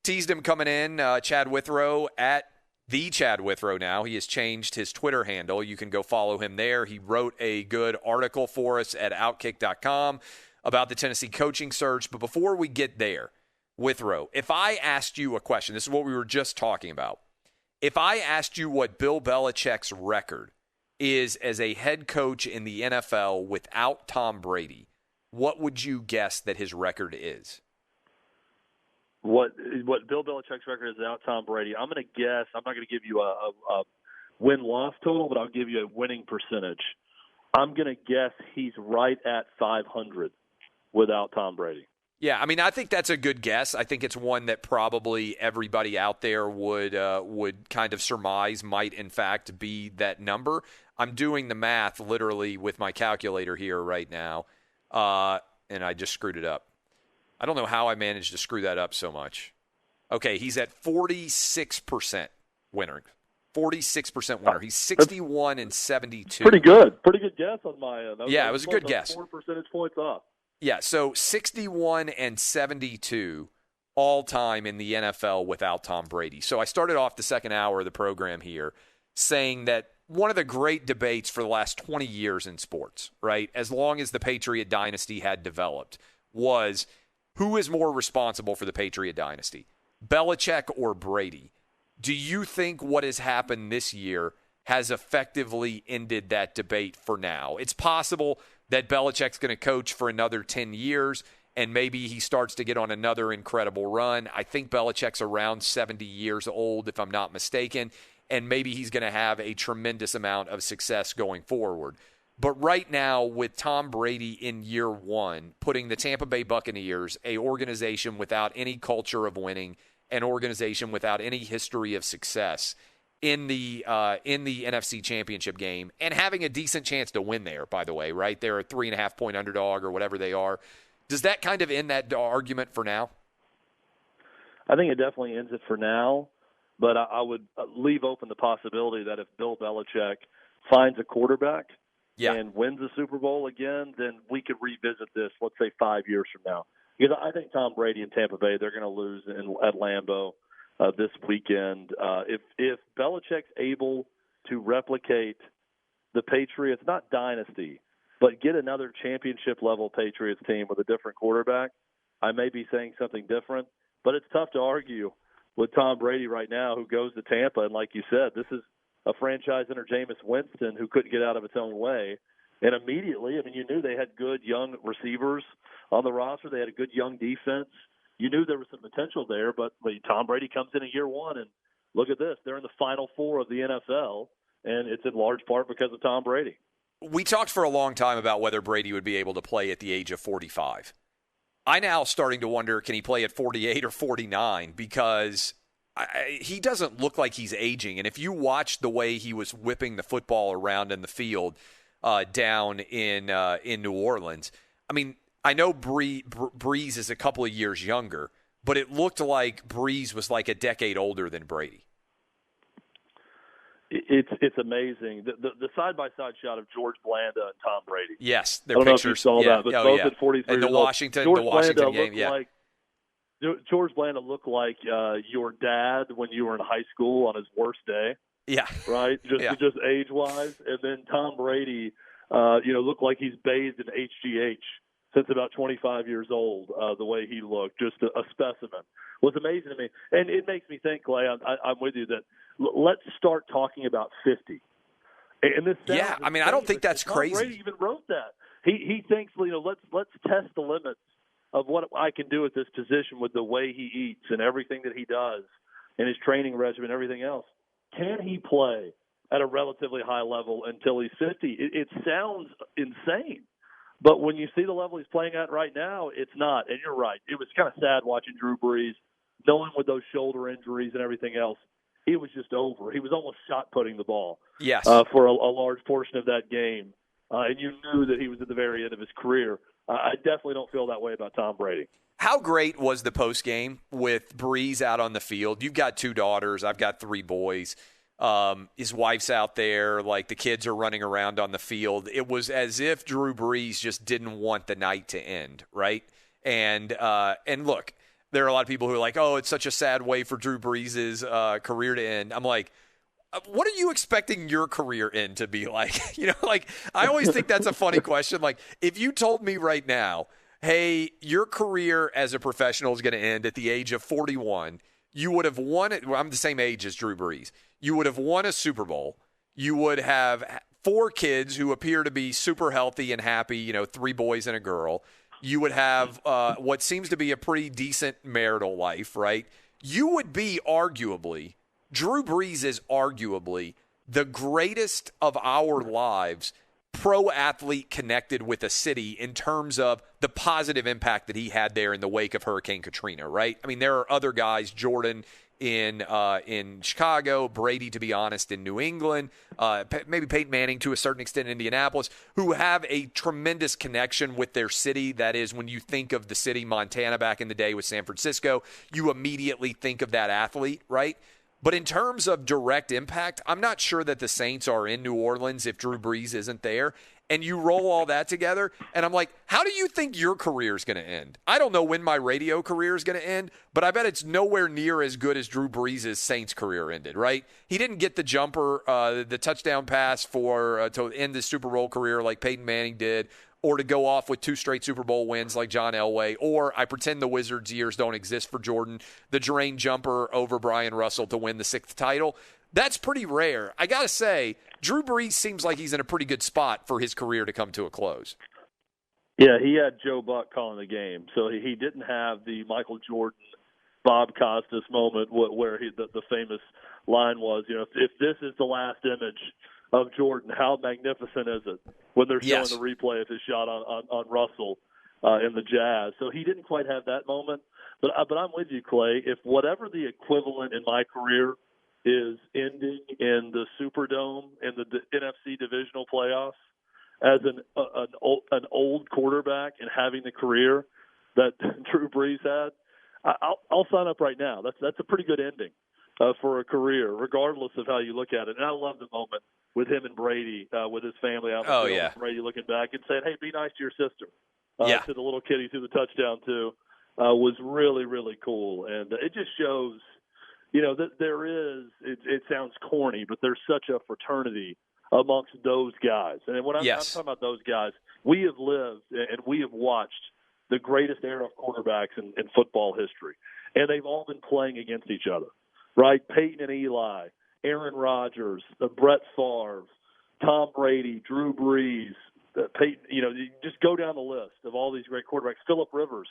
Teased him coming in, Chad Withrow at the Chad Withrow now. He has changed his Twitter handle. You can go follow him there. He wrote a good article for us at OutKick.com about the Tennessee coaching search. But before we get there, Withrow, if I asked you a question, this is what we were just talking about. If I asked you what Bill Belichick's record is as a head coach in the NFL without Tom Brady, what would you guess that his record is? What Bill Belichick's record is without Tom Brady? I'm going to guess. I'm not going to give you a win-loss total, but I'll give you a winning percentage. I'm going to guess he's right at 500 without Tom Brady. Yeah, I mean, I think that's a good guess. I think it's one that probably everybody out there would kind of surmise might, in fact, be that number. I'm doing the math literally with my calculator here right now, and I just screwed it up. I don't know how I managed to screw that up so much. Okay, he's at 46% winner. 46% winner. He's 61 and 72. Pretty good. Pretty good guess on my end. Yeah, it was a good guess. 4 percentage points off. Yeah, so 61 and 72 all time in the NFL without Tom Brady. So I started off the second hour of the program here saying that one of the great debates for the last 20 years in sports, right, as long as the Patriot dynasty had developed, was who is more responsible for the Patriot dynasty, Belichick or Brady? Do you think what has happened this year has effectively ended that debate for now? It's possible that Belichick's going to coach for another 10 years, and maybe he starts to get on another incredible run. I think Belichick's around 70 years old, if I'm not mistaken, and maybe he's going to have a tremendous amount of success going forward. But right now, with Tom Brady in year one, putting the Tampa Bay Buccaneers, a organization without any culture of winning, an organization without any history of success, in the NFC Championship game, and having a decent chance to win there, by the way, right? They're a 3.5-point underdog or whatever they are. Does that kind of end that argument for now? I think it definitely ends it for now, but I would leave open the possibility that if Bill Belichick finds a quarterback and wins the Super Bowl again, then we could revisit this, let's say 5 years from now. Because I think Tom Brady and Tampa Bay, they're going to lose at Lambeau this weekend. If Belichick's able to replicate the Patriots, not dynasty, but get another championship-level Patriots team with a different quarterback, I may be saying something different. But it's tough to argue with Tom Brady right now, who goes to Tampa. And like you said, this is a franchise under Jameis Winston who couldn't get out of its own way. And immediately, I mean, you knew they had good young receivers on the roster. They had a good young defense. You knew there was some potential there, but Tom Brady comes in year one, and look at this. They're in the Final Four of the NFL, and it's in large part because of Tom Brady. We talked for a long time about whether Brady would be able to play at the age of 45. I now starting to wonder, can he play at 48 or 49? Because he doesn't look like he's aging. And if you watch the way he was whipping the football around in the field down in New Orleans, I mean, I know Brees is a couple of years younger, but it looked like Brees was like a decade older than Brady. It's amazing. The side-by-side shot of George Blanda and Tom Brady. Yes, their pictures. I don't know if you saw that, but both at 43 and years the Washington, old. the Washington game, George Blanda looked like your dad when you were in high school on his worst day. Yeah. Right? Just age-wise. And then Tom Brady, looked like he's bathed in HGH since about 25 years old, the way he looked, just a specimen. Was amazing to me. And it makes me think, Clay, I'm with you, that let's start talking about 50. And this I mean, I don't think that's crazy. Tom Brady even wrote that. He thinks, let's test the limits of what I can do at this position with the way he eats and everything that he does and his training regimen and everything else. Can he play at a relatively high level until he's 50? It sounds insane. But when you see the level he's playing at right now, it's not. And you're right. It was kind of sad watching Drew Brees, knowing with those shoulder injuries and everything else, he was just over. He was almost shot-putting the ball for a large portion of that game. And you knew that he was at the very end of his career. I definitely don't feel that way about Tom Brady. How great was the postgame with Brees out on the field? You've got 2 daughters. I've got 3 boys. His wife's out there, like the kids are running around on the field. It was as if Drew Brees just didn't want the night to end, right? And look, there are a lot of people who are like, oh, it's such a sad way for Drew Brees' career to end. I'm like, what are you expecting your career end to be like? Like, I always think that's a funny question. Like, if you told me right now, hey, your career as a professional is going to end at the age of 41, you would have won it. Well, I'm the same age as Drew Brees. You would have won a Super Bowl. You would have 4 kids who appear to be super healthy and happy, 3 boys and a girl. You would have what seems to be a pretty decent marital life, right? You would be Drew Brees is arguably the greatest of our lives pro athlete connected with a city in terms of the positive impact that he had there in the wake of Hurricane Katrina, right? I mean, there are other guys, Jordan in Chicago, Brady, to be honest, in New England, maybe Peyton Manning to a certain extent in Indianapolis, who have a tremendous connection with their city. That is, when you think of the city, Montana back in the day with San Francisco, you immediately think of that athlete, right? But in terms of direct impact, I'm not sure that the Saints are in New Orleans if Drew Brees isn't there. And you roll all that together, and I'm like, how do you think your career is going to end? I don't know when my radio career is going to end, but I bet it's nowhere near as good as Drew Brees' Saints career ended, right? He didn't get the jumper, the touchdown pass to end the Super Bowl career like Peyton Manning did, or to go off with 2 straight Super Bowl wins like John Elway, or I pretend the Wizards' years don't exist for Jordan, the drain jumper over Brian Russell to win the 6th title. That's pretty rare. I got to say, Drew Brees seems like he's in a pretty good spot for his career to come to a close. Yeah, he had Joe Buck calling the game, so he didn't have the Michael Jordan, Bob Costas moment where the famous line was, if this is the last image of Jordan, how magnificent is it when they're showing the replay of his shot on Russell in the Jazz. So he didn't quite have that moment. But I'm with you, Clay. If whatever the equivalent in my career is ending in the Superdome in the NFC divisional playoffs as an old quarterback and having the career that Drew Brees had, I'll sign up right now. That's a pretty good ending for a career, regardless of how you look at it. And I love the moment with him and Brady, with his family out in the field. Brady looking back and saying, hey, be nice to your sister. To the little kid he threw the touchdown to, was really, really cool. And it just shows, that there is, it sounds corny, but there's such a fraternity amongst those guys. And when I'm talking about those guys, we have lived and we have watched the greatest era of quarterbacks in football history. And they've all been playing against each other, right? Peyton and Eli, Aaron Rodgers, Brett Favre, Tom Brady, Drew Brees, Peyton, you just go down the list of all these great quarterbacks. Phillip Rivers,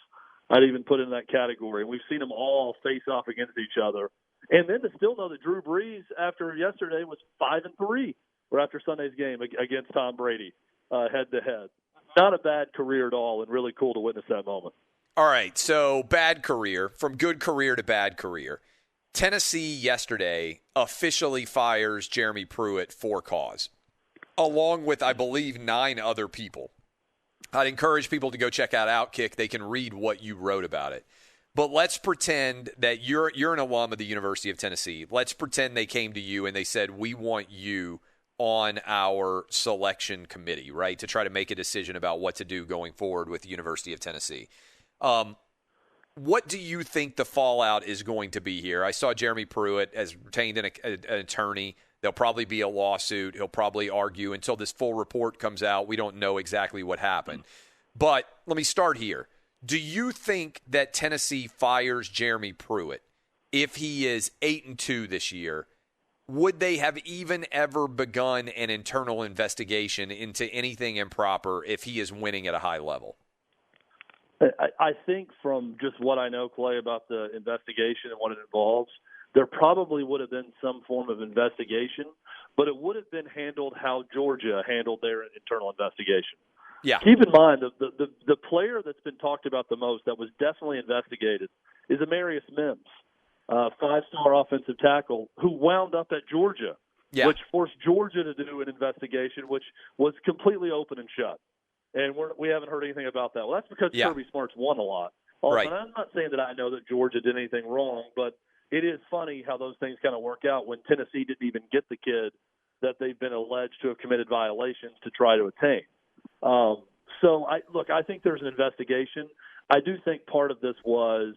I'd even put in that category. And we've seen them all face off against each other. And then to still know that Drew Brees, after yesterday, was 5-3, or after Sunday's game against Tom Brady, head-to-head. Not a bad career at all, and really cool to witness that moment. All right, so bad career, from good career to bad career. Tennessee yesterday officially fires Jeremy Pruitt for cause, along with, I believe, 9 other people. I'd encourage people to go check out OutKick. They can read what you wrote about it. But let's pretend that you're an alum of the University of Tennessee. Let's pretend they came to you and they said, we want you on our selection committee, right, to try to make a decision about what to do going forward with the University of Tennessee. What do you think the fallout is going to be here? I saw Jeremy Pruitt has retained an attorney. There'll probably be a lawsuit. He'll probably argue until this full report comes out. We don't know exactly what happened. But let me start here. Do you think that Tennessee fires Jeremy Pruitt if he is 8-2 this year? Would they have even ever begun an internal investigation into anything improper if he is winning at a high level? I think from just what I know, Clay, about the investigation and what it involves, there probably would have been some form of investigation, but it would have been handled how Georgia handled their internal investigation. Yeah. Keep in mind, the player that's been talked about the most that was definitely investigated is Amarius Mims, 5-star offensive tackle who wound up at Georgia, which forced Georgia to do an investigation, which was completely open and shut. And we haven't heard anything about that. Well, that's because Kirby Smart's won a lot. Right. And I'm not saying that I know that Georgia did anything wrong, but it is funny how those things kind of work out when Tennessee didn't even get the kid that they've been alleged to have committed violations to try to attain. I think there's an investigation. I do think part of this was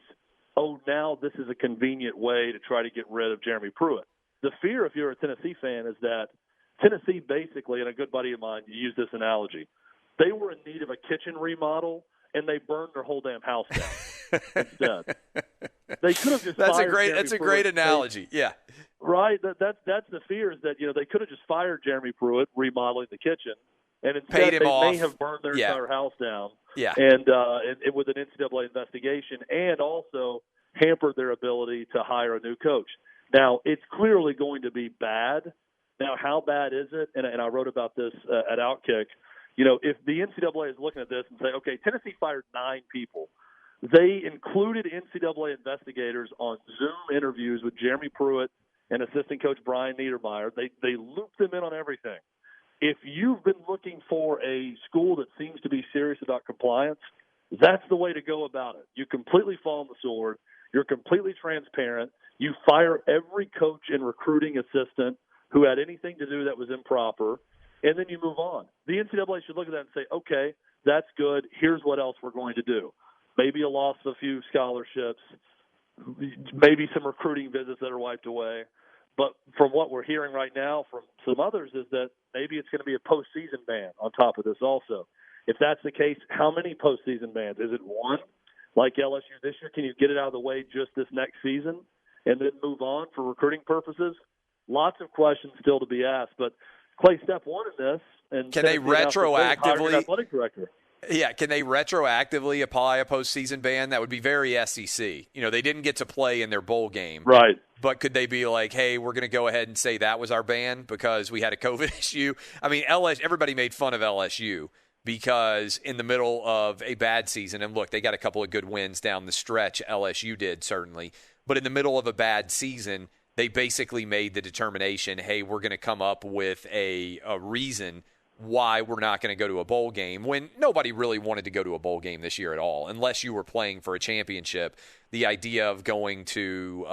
oh, now this is a convenient way to try to get rid of Jeremy Pruitt. The fear, if you're a Tennessee fan, is that Tennessee basically, and a good buddy of mine used this analogy, they were in need of a kitchen remodel, and they burned their whole damn house down instead. They could have just That's fired a great analogy. Yeah. Right. That's the fear, is that, they could have just fired Jeremy Pruitt remodeling the kitchen, and instead paid him they off. may have burned their entire house down. Yeah. And with an NCAA investigation, and also hampered their ability to hire a new coach. Now, it's clearly going to be bad. Now, how bad is it? And I wrote about this at OutKick. If the NCAA is looking at this and say, okay, Tennessee fired 9 people. They included NCAA investigators on Zoom interviews with Jeremy Pruitt and assistant coach Brian Niedermeyer. They looped them in on everything. If you've been looking for a school that seems to be serious about compliance, that's the way to go about it. You completely fall on the sword. You're completely transparent. You fire every coach and recruiting assistant who had anything to do that was improper, and then you move on. The NCAA should look at that and say, okay, that's good. Here's what else we're going to do. Maybe a loss of a few scholarships, maybe some recruiting visits that are wiped away. But from what we're hearing right now from some others is that maybe it's going to be a postseason ban on top of this also. If that's the case, how many postseason bans? Is it one, like LSU this year? Can you get it out of the way just this next season and then move on for recruiting purposes? Lots of questions still to be asked. But, Clay, step one in this. And can they retroactively – athletic director. Yeah, can they retroactively apply a postseason ban? That would be very SEC. They didn't get to play in their bowl game. Right. But could they be like, hey, we're going to go ahead and say that was our ban because we had a COVID issue? I mean, everybody made fun of LSU because in the middle of a bad season, and look, they got a couple of good wins down the stretch, LSU did certainly, but in the middle of a bad season, they basically made the determination, hey, we're going to come up with a reason why we're not going to go to a bowl game when nobody really wanted to go to a bowl game this year at all, unless you were playing for a championship. The idea of going to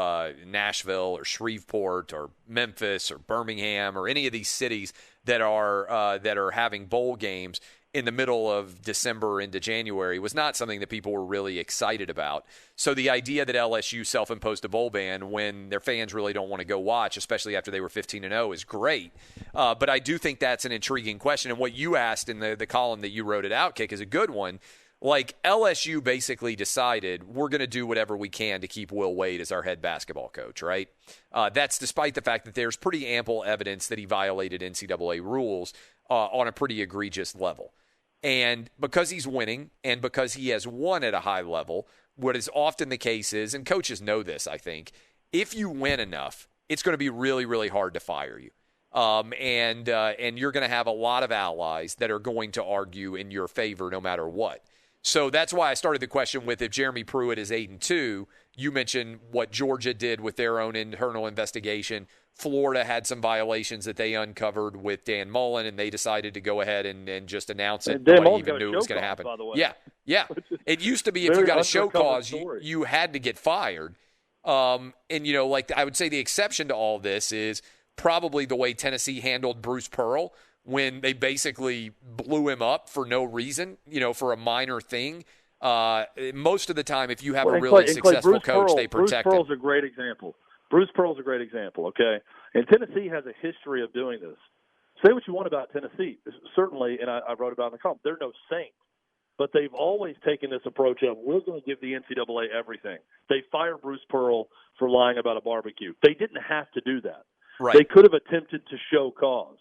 Nashville or Shreveport or Memphis or Birmingham or any of these cities that are having bowl games in the middle of December into January was not something that people were really excited about. So the idea that LSU self-imposed a bowl ban when their fans really don't want to go watch, especially after they were 15-0, is great. But I do think that's an intriguing question. And what you asked in the column that you wrote at OutKick is a good one. Like, LSU basically decided we're going to do whatever we can to keep Will Wade as our head basketball coach, right? That's despite the fact that there's pretty ample evidence that he violated NCAA rules on a pretty egregious level. And because he's winning and because he has won at a high level, what is often the case is, and coaches know this, I think, if you win enough, it's going to be really, really hard to fire you. And you're going to have a lot of allies that are going to argue in your favor no matter what. So that's why I started the question with, if Jeremy Pruitt is 8-2, you mentioned what Georgia did with their own internal investigation. Florida had some violations that they uncovered with Dan Mullen, and they decided to go ahead and just announce it. Nobody even knew it was going to happen. Yeah. It used to be if you got a show cause, you had to get fired. I would say the exception to all this is probably the way Tennessee handled Bruce Pearl, when they basically blew him up for no reason, for a minor thing. Most of the time, if you have a really successful coach, they protect him. Bruce Pearl's a great example. Okay? And Tennessee has a history of doing this. Say what you want about Tennessee. Certainly, and I wrote about it in the column, they're no saint. But they've always taken this approach of, we're going to give the NCAA everything. They fired Bruce Pearl for lying about a barbecue. They didn't have to do that. Right. They could have attempted to show cause.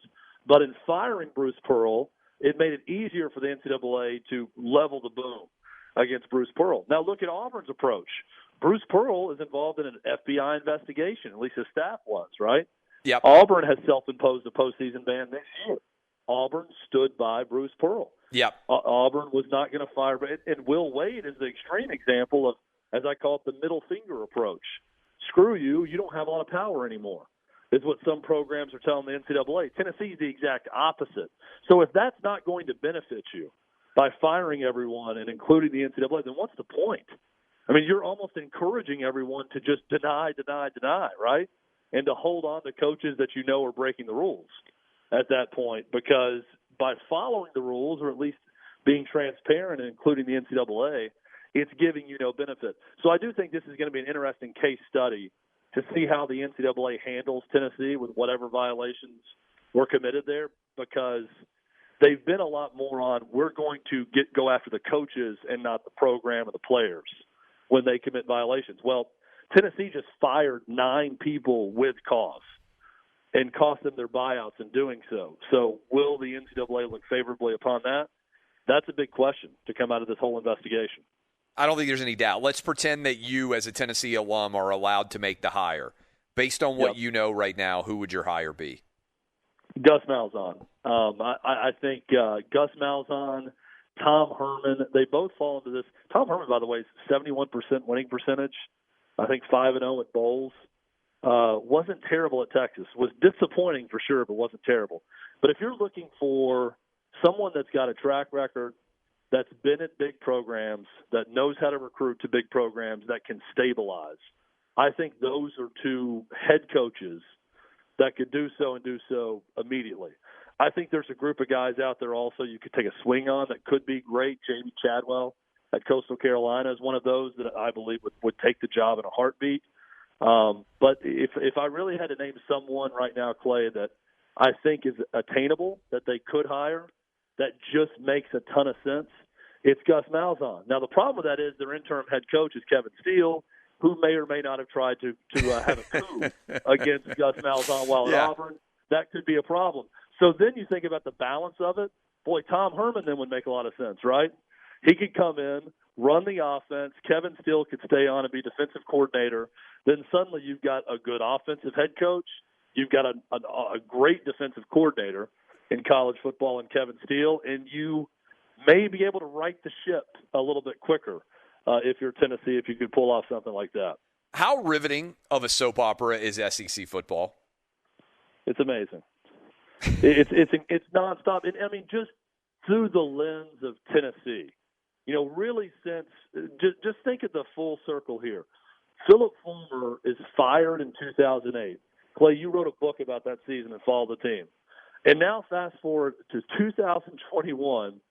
But in firing Bruce Pearl, it made it easier for the NCAA to level the boom against Bruce Pearl. Now look at Auburn's approach. Bruce Pearl is involved in an FBI investigation, at least his staff was, right? Yep. Auburn has self-imposed a postseason ban this year. Auburn stood by Bruce Pearl. Yep. Auburn was not going to fire. And Will Wade is the extreme example of, as I call it, the middle finger approach. Screw you, you don't have a lot of power anymore, is what some programs are telling the NCAA. Tennessee's the exact opposite. So if that's not going to benefit you by firing everyone and including the NCAA, then what's the point? I mean, you're almost encouraging everyone to just deny, right? And to hold on to coaches that you know are breaking the rules at that point, because by following the rules, or at least being transparent and including the NCAA, it's giving you no benefit. So I do think this is going to be an interesting case study to see how the NCAA handles Tennessee with whatever violations were committed there, because they've been a lot more on we're going to go after the coaches and not the program or the players when they commit violations. Well, Tennessee just fired 9 people with cause and cost them their buyouts in doing so. So will the NCAA look favorably upon that? That's a big question to come out of this whole investigation. I don't think there's any doubt. Let's pretend that you, as a Tennessee alum, are allowed to make the hire. Based on what you know right now, who would your hire be? Gus Malzahn. I think Gus Malzahn, Tom Herman, they both fall into this. Tom Herman, by the way, is 71% winning percentage. I think 5-0 at bowls. Wasn't terrible at Texas. Was disappointing for sure, but wasn't terrible. But if you're looking for someone that's got a track record, that's been at big programs, that knows how to recruit to big programs, that can stabilize, I think those are 2 head coaches that could do so and do so immediately. I think there's a group of guys out there also you could take a swing on that could be great. Jamie Chadwell at Coastal Carolina is one of those that I believe would take the job in a heartbeat. But if I really had to name someone right now, Clay, that I think is attainable, that they could hire, that just makes a ton of sense, it's Gus Malzahn. Now, the problem with that is their interim head coach is Kevin Steele, who may or may not have tried to have a coup against Gus Malzahn while at Auburn. That could be a problem. So then you think about the balance of it. Boy, Tom Herman then would make a lot of sense, right? He could come in, run the offense. Kevin Steele could stay on and be defensive coordinator. Then suddenly you've got a good offensive head coach. You've got a great defensive coordinator in college football in Kevin Steele, and you may be able to right the ship a little bit quicker if you're Tennessee, if you could pull off something like that. How riveting of a soap opera is SEC football? It's amazing. It's nonstop. And I mean, just through the lens of Tennessee, really since just think of the full circle here. Philip Fulmer is fired in 2008. Clay, you wrote a book about that season and followed the team. And now fast forward to 2021,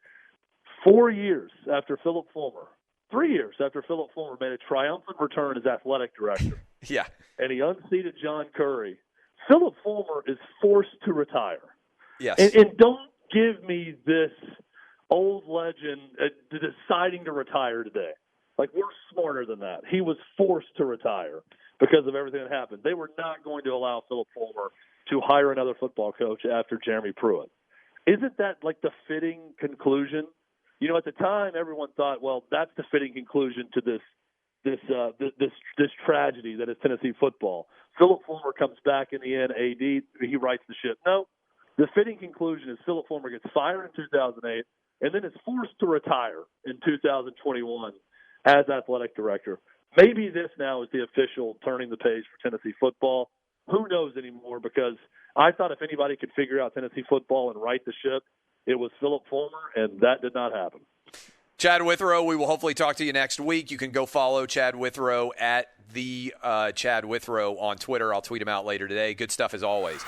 4 years after Philip Fulmer, 3 years after Philip Fulmer made a triumphant return as athletic director. Yeah. And he unseated John Curry. Philip Fulmer is forced to retire. Yes. And don't give me this old legend deciding to retire today. Like, we're smarter than that. He was forced to retire because of everything that happened. They were not going to allow Philip Fulmer to hire another football coach after Jeremy Pruitt. Isn't that like the fitting conclusion? At the time, everyone thought, well, that's the fitting conclusion to this tragedy that is Tennessee football. Philip Fulmer comes back in the end, AD, he rights the ship. No, the fitting conclusion is Philip Fulmer gets fired in 2008 and then is forced to retire in 2021 as athletic director. Maybe this now is the official turning the page for Tennessee football. Who knows anymore? Because I thought if anybody could figure out Tennessee football and right the ship, it was Philip Fulmer, and that did not happen. Chad Withrow, we will hopefully talk to you next week. You can go follow Chad Withrow at the Chad Withrow on Twitter. I'll tweet him out later today. Good stuff as always.